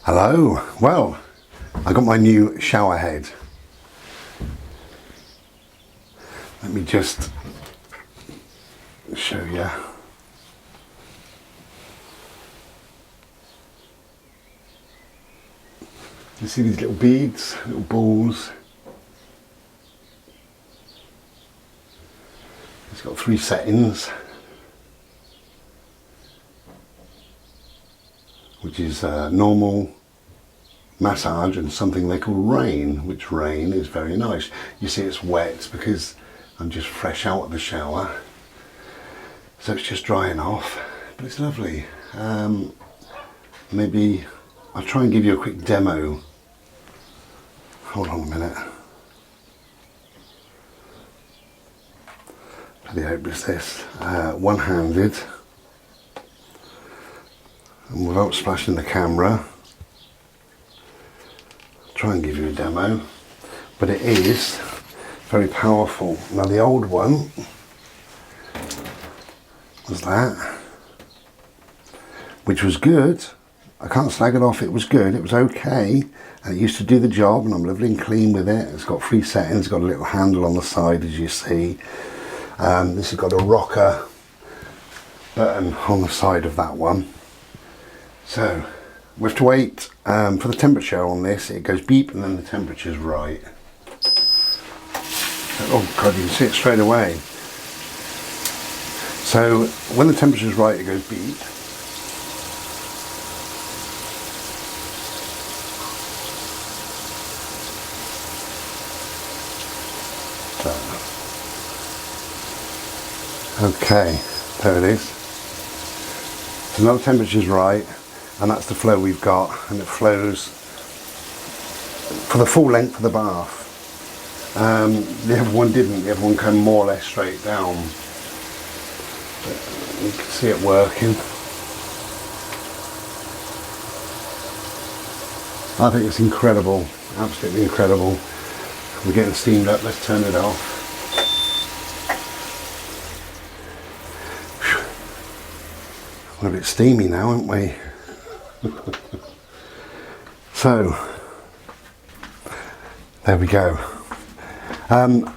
Hello. Well, I got my new shower head. Let me just show you. You see these little beads, little balls. It's got 3 settings, which is normal, massage, and something they call rain, which rain is very nice. You see it's wet because I'm just fresh out of the shower, so it's just drying off, but it's lovely. Maybe I'll try and give you a quick demo. Hold on a minute. Bloody hope it's this. One-handed, and without splashing the camera. Try and give you a demo, but it is very powerful. Now the old one was that, which was good. I can't slag it off, it was good, it was okay, and it used to do the job, and I'm lovely and clean with it. It's got 3 settings, it's got a little handle on the side, as you see. This has got a rocker button on the side of that one. So we have to wait for the temperature on this. It goes beep and then the temperature's right. Oh God, you can see it straight away. So when the temperature's right, it goes beep. Okay, there it is. So now the temperature's right, and that's the flow we've got, and it flows for the full length of the bath. The other one didn't, the other one came more or less straight down. But you can see it working. I think it's incredible, absolutely incredible. We're getting steamed up, let's turn it off. We're a bit steamy now, aren't we? So, there we go. I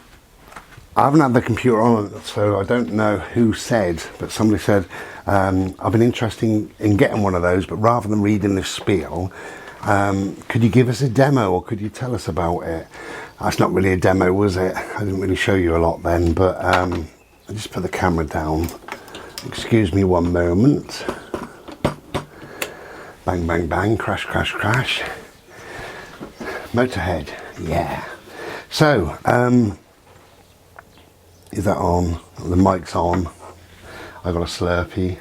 haven't had the computer on, so I don't know who said, but somebody said, I've been interested in getting one of those, but rather than reading this spiel, could you give us a demo, or could you tell us about it? That's not really a demo, was it? I didn't really show you a lot then, but I just put the camera down. Excuse me one moment. Bang, bang, bang, crash, crash, crash. Motorhead, yeah. So, is that on? The mic's on. I got a Slurpee.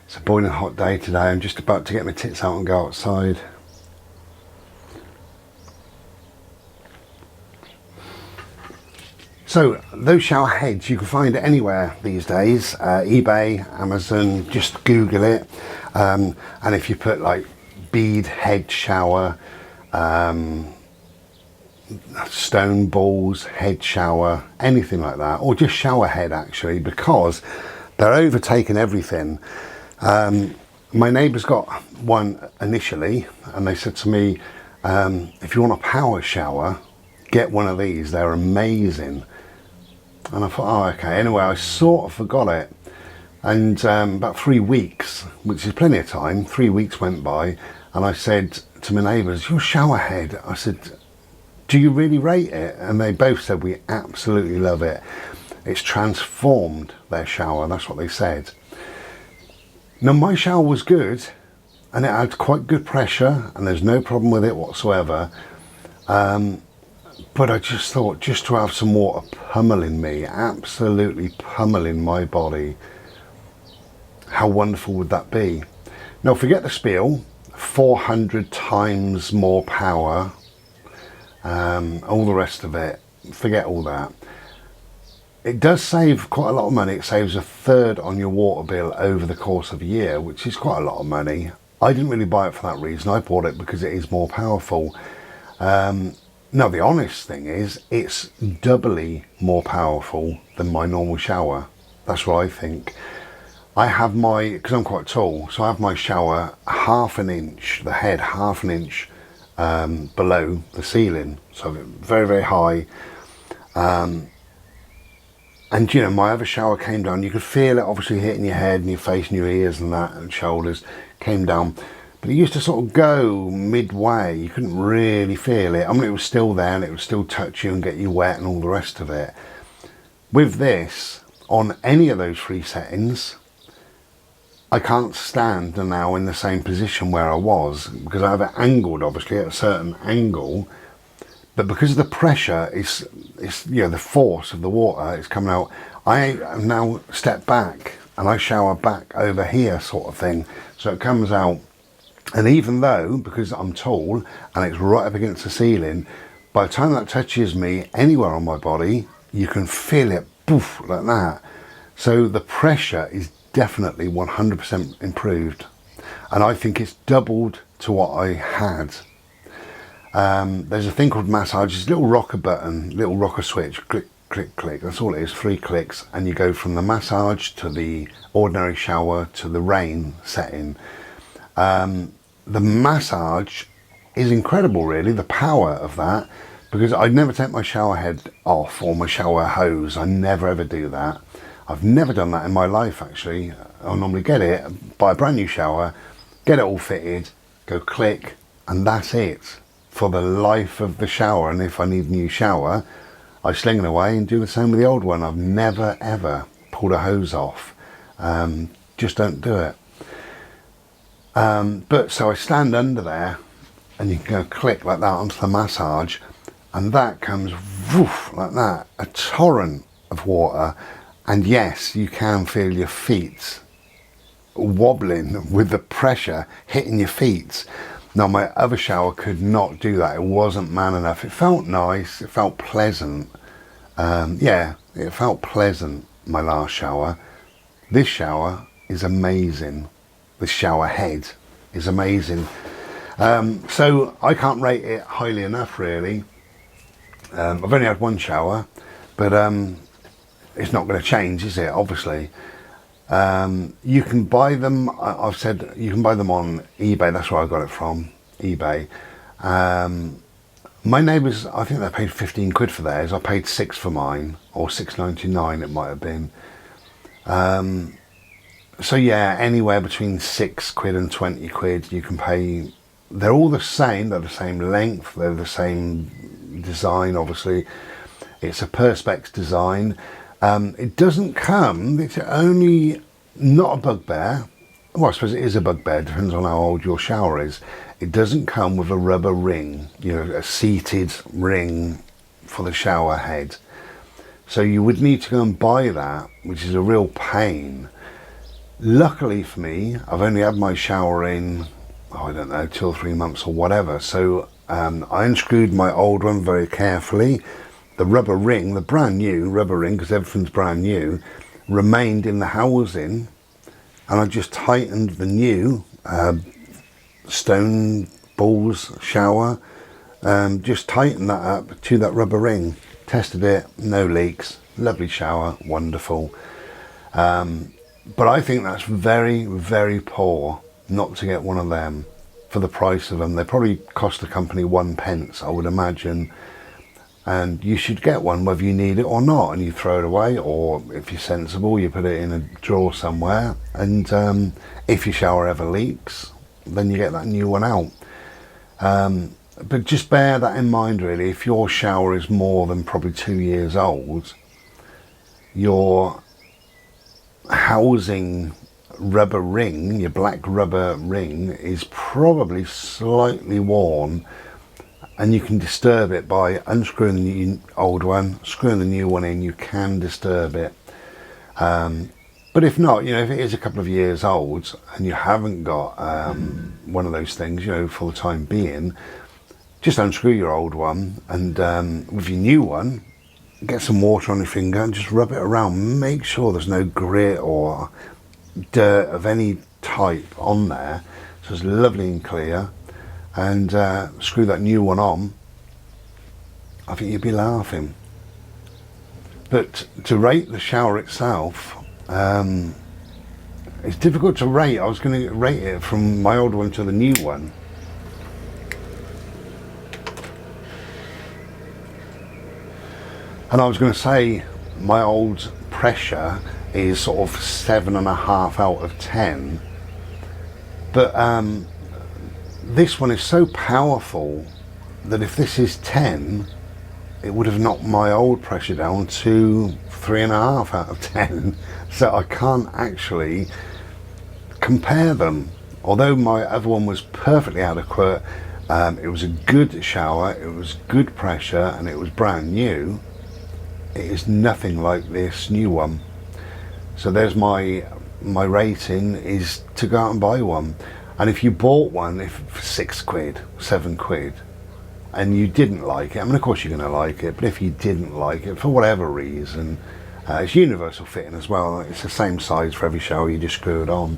It's a boiling hot day today. I'm just about to get my tits out and go outside. So those shower heads you can find anywhere these days, eBay, Amazon, just Google it, and if you put like bead head shower, stone balls head shower, anything like that, or just shower head actually, because they're overtaking everything. My neighbours got one initially, and they said to me, if you want a power shower, get one of these, they're amazing. And I thought, oh okay, anyway I sort of forgot it, and about 3 weeks, which is plenty of time, 3 weeks went by, and I said to my neighbours, your shower head, I said, do you really rate it? And they both said, we absolutely love it. It's transformed their shower, that's what they said. Now my shower was good, and it had quite good pressure, and there's no problem with it whatsoever. But I just thought, just to have some water pummeling me, absolutely pummeling my body, how wonderful would that be? Now forget the spiel, 400 times more power, all the rest of it, forget all that. It does save quite a lot of money. It saves 1/3 on your water bill over the course of a year, which is quite a lot of money. I didn't really buy it for that reason. I bought it because it is more powerful. Now the honest thing is, it's doubly more powerful than my normal shower. That's what I think. I have my, because I'm quite tall, so I have my shower half an inch, the head half an inch below the ceiling, so very, very high. And you know, my other shower came down. You could feel it obviously hitting your head and your face and your ears and that, and shoulders came down. But it used to sort of go midway. You couldn't really feel it. I mean, it was still there and it would still touch you and get you wet and all the rest of it. With this, on any of those three settings, I can't stand now in the same position where I was, because I have it angled obviously at a certain angle, but because of the pressure is you know, the force of the water is coming out, I now step back and I shower back over here sort of thing, so it comes out. And even though, because I'm tall and it's right up against the ceiling, by the time that touches me anywhere on my body, you can feel it poof like that. So the pressure is definitely 100% improved, and I think it's doubled to what I had. There's a thing called massage. It's a little rocker button, little rocker switch, click, click, click. That's all it is, 3 clicks, and you go from the massage to the ordinary shower to the rain setting. The massage is incredible, really, the power of that, because I'd never take my shower head off or my shower hose. I never ever do that. I've never done that in my life, actually. I'll normally get it, buy a brand new shower, get it all fitted, go click, and that's it for the life of the shower. And if I need a new shower, I sling it away and do the same with the old one. I've never ever pulled a hose off. Just don't do it. But so I stand under there and you can go click like that onto the massage, and that comes woof like that, a torrent of water. And yes, you can feel your feet wobbling with the pressure hitting your feet. Now, my other shower could not do that. It wasn't man enough. It felt nice. It felt pleasant. Yeah, it felt pleasant, my last shower. This shower is amazing. The shower head is amazing. So I can't rate it highly enough, really. I've only had one shower, but it's not going to change, is it? Obviously. You can buy them, I've said you can buy them on eBay. That's where I got it from, eBay. My neighbours, I think they paid 15 quid for theirs. I paid 6 for mine, or 6.99 it might have been. So yeah, anywhere between 6 quid and 20 quid you can pay. They're all the same. They're the same length. They're the same design, obviously. It's a Perspex design. It doesn't come, it's only not a bugbear. Well, I suppose it is a bugbear, depends on how old your shower is. It doesn't come with a rubber ring, you know, a seated ring for the shower head. So you would need to go and buy that, which is a real pain. Luckily for me, I've only had my shower in, I don't know, 2 or 3 months or whatever. So I unscrewed my old one very carefully. The rubber ring, the brand new rubber ring, because everything's brand new, remained in the housing, and I just tightened the new stone balls shower, just tightened that up to that rubber ring. Tested it, no leaks, lovely shower, wonderful. But I think that's very, very poor not to get one of them for the price of them. They probably cost the company 1 pence, I would imagine. And you should get one whether you need it or not, and you throw it away, or if you're sensible, you put it in a drawer somewhere, and if your shower ever leaks, then you get that new one out. But just bear that in mind, really. If your shower is more than probably 2 years old, your housing rubber ring, your black rubber ring, is probably slightly worn, and you can disturb it by unscrewing the old one, screwing the new one in. You can disturb it. But if not, you know, if it is a couple of years old and you haven't got one of those things, you know, for the time being, just unscrew your old one, and with your new one, get some water on your finger and just rub it around. Make sure there's no grit or dirt of any type on there, so it's lovely and clear. And screw that new one on. I think you'd be laughing. But to rate the shower itself, It's difficult to rate. I was going to rate it from my old one to the new one. And I was going to say my old pressure is sort of 7.5 out of 10. But this one is so powerful that if this is 10, it would have knocked my old pressure down to 3.5 out of 10. So I can't actually compare them. Although my other one was perfectly adequate, it was a good shower, it was good pressure, and it was brand new. It is nothing like this new one. So there's my rating, is to go out and buy one. And if you bought one for £6, £7, and you didn't like it, I mean, of course you're going to like it, but if you didn't like it for whatever reason, it's universal fitting as well. It's the same size for every shower, you just screw it on.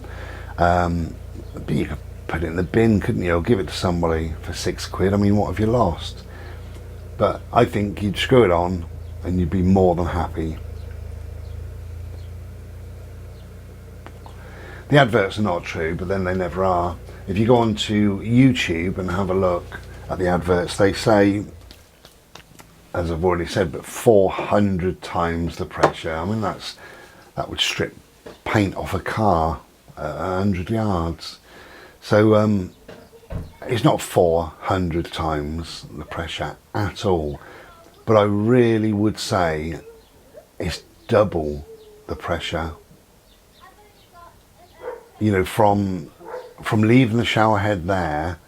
But you could put it in the bin, couldn't you, or give it to somebody for £6. I mean, what have you lost? But I think you'd screw it on and you'd be more than happy. The adverts are not true, but then they never are. If you go onto YouTube and have a look at the adverts, they say, as I've already said, but 400 times the pressure. I mean, that would strip paint off a car at 100 yards. So it's not 400 times the pressure at all, but I really would say it's double the pressure. You know, from leaving the shower head there,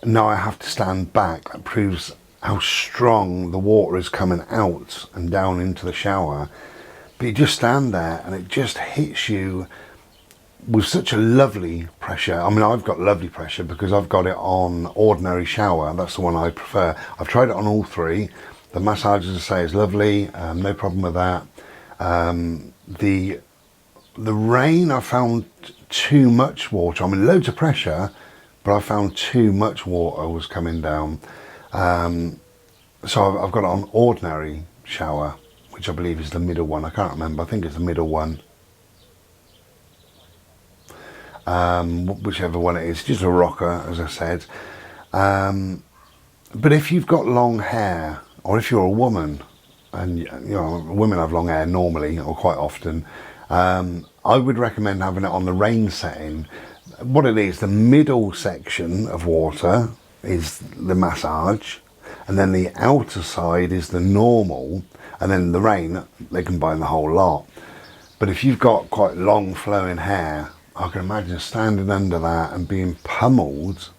now I have to stand back. That proves how strong the water is coming out and down into the shower. But you just stand there and it just hits you with such a lovely pressure. I mean, I've got lovely pressure because I've got it on ordinary shower. That's the one I prefer. I've tried it on all three. The massage, as I say, is lovely. No problem with that. The rain, I found too much water. I mean, loads of pressure, but I found too much water was coming down. So I've got it on ordinary shower, which I believe is the middle one. I can't remember. I think it's the middle one. Whichever one it is, just a rocker, as I said. But if you've got long hair, or if you're a woman, and you know, women have long hair normally or quite often, I would recommend having it on the rain setting. What it is, the middle section of water is the massage, and then the outer side is the normal, and then the rain, they can buy in the whole lot. But if you've got quite long flowing hair, I can imagine standing under that and being pummeled,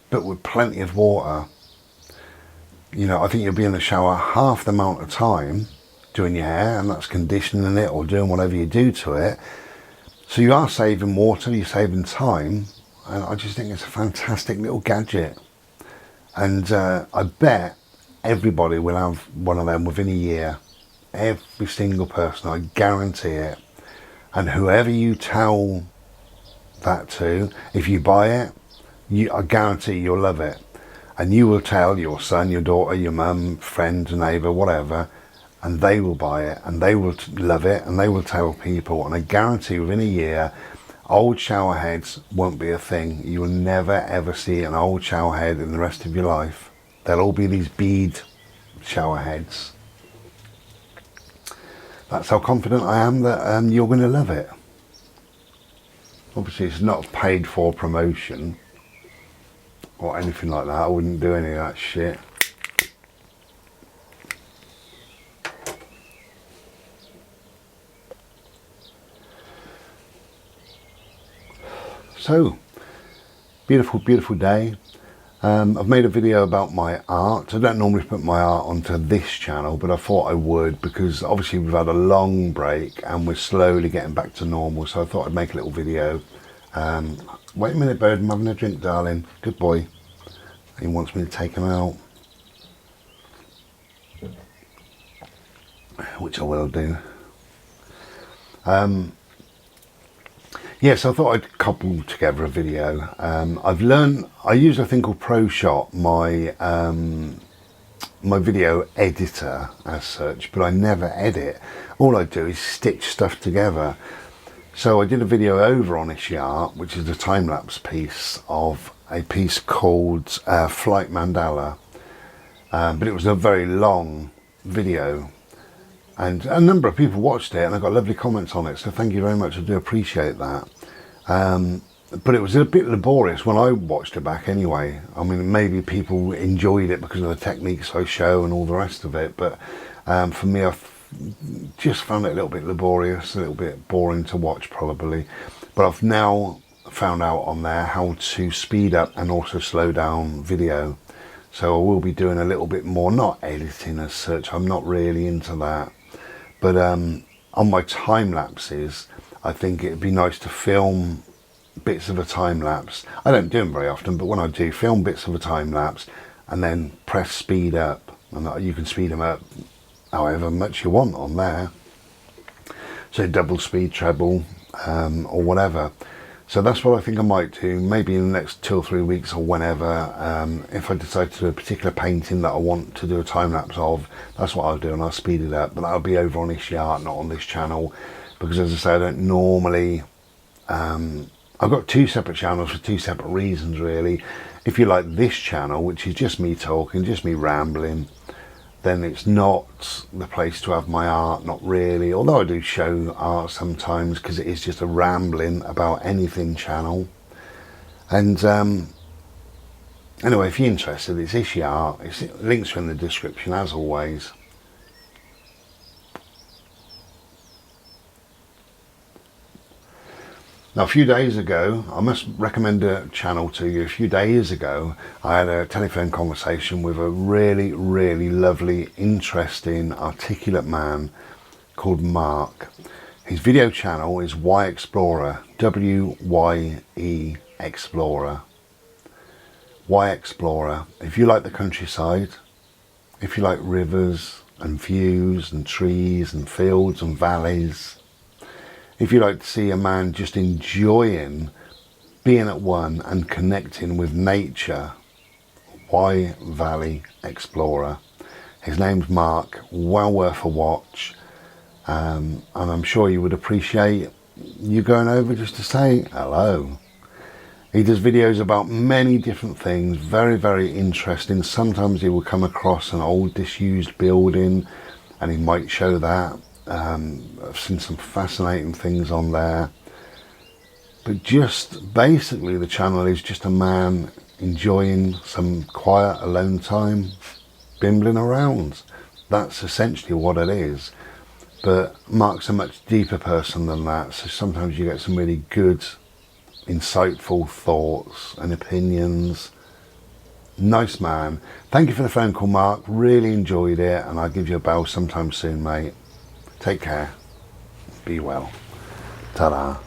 but with plenty of water. You know, I think you'll be in the shower half the amount of time doing your hair, and that's conditioning it or doing whatever you do to it. So you are saving water, you're saving time, and I just think it's a fantastic little gadget. And I bet everybody will have one of them within a year. Every single person, I guarantee it. And whoever you tell that to, if you buy it, I guarantee you'll love it. And you will tell your son, your daughter, your mum, friend, neighbour, whatever, and they will buy it and they will love it and they will tell people. And I guarantee within a year, old shower heads won't be a thing. You will never ever see an old shower head in the rest of your life. They'll all be these bead shower heads. That's how confident I am that you're going to love it. Obviously it's not paid for promotion or anything like that. I wouldn't do any of that shit. So, beautiful, beautiful day. I've made a video about my art. I don't normally put my art onto this channel, but I thought I would because obviously we've had a long break and we're slowly getting back to normal. So I thought I'd make a little video. Wait a minute, bird, I'm having a drink, darling. Good boy. He wants me to take him out, which I will do. Yes, I thought I'd cobble together a video. I use a thing called ProShot, my video editor as such, but I never edit. All I do is stitch stuff together. So I did a video over on Art, which is a time-lapse piece of a piece called Flight Mandala, but it was a very long video, and a number of people watched it, and I got lovely comments on it, so thank you very much. I do appreciate that. But it was a bit laborious when I watched it back anyway. I mean, maybe people enjoyed it because of the techniques I show and all the rest of it, but for me, I just found it a little bit laborious, a little bit boring to watch probably. But I've now found out on there how to speed up and also slow down video. So I will be doing a little bit more, not editing as such, I'm not really into that. But on my time lapses, I think it'd be nice to film bits of a time lapse. I don't do them very often, but when I do, film bits of a time lapse and then press speed up, and you can speed them up however much you want on there, so double speed, treble, or whatever. So that's what I think I might do, maybe in the next 2 or 3 weeks or whenever. If I decide to do a particular painting that I want to do a time lapse of, that's what I'll do, and I'll speed it up. But that'll be over on Art, not on this channel, because as I say, I don't normally I've got 2 separate channels for 2 separate reasons really. If you like this channel, which is just me talking, just me rambling, then it's not the place to have my art, not really. Although I do show art sometimes, because it is just a rambling about anything channel. And anyway, if you're interested, it's Art. Links are in the description as always. Now, a few days ago, I must recommend a channel to you. A few days ago, I had a telephone conversation with a really, really lovely, interesting, articulate man called Mark. His video channel is Y Explorer, W-Y-E Explorer. Y Explorer. If you like the countryside, if you like rivers and views and trees and fields and valleys, if you like to see a man just enjoying being at one and connecting with nature, Y Valley Explorer. His name's Mark, well worth a watch, and I'm sure you would appreciate you going over just to say hello. He does videos about many different things, very, very interesting. Sometimes he will come across an old disused building and he might show that. I've seen some fascinating things on there, but just basically the channel is just a man enjoying some quiet alone time, bimbling around. That's essentially what it is. But Mark's a much deeper person than that, so sometimes you get some really good, insightful thoughts and opinions. Nice man. Thank you for the phone call, Mark. Really enjoyed it, and I'll give you a bell sometime soon, mate. Take care. Be well. Ta-da.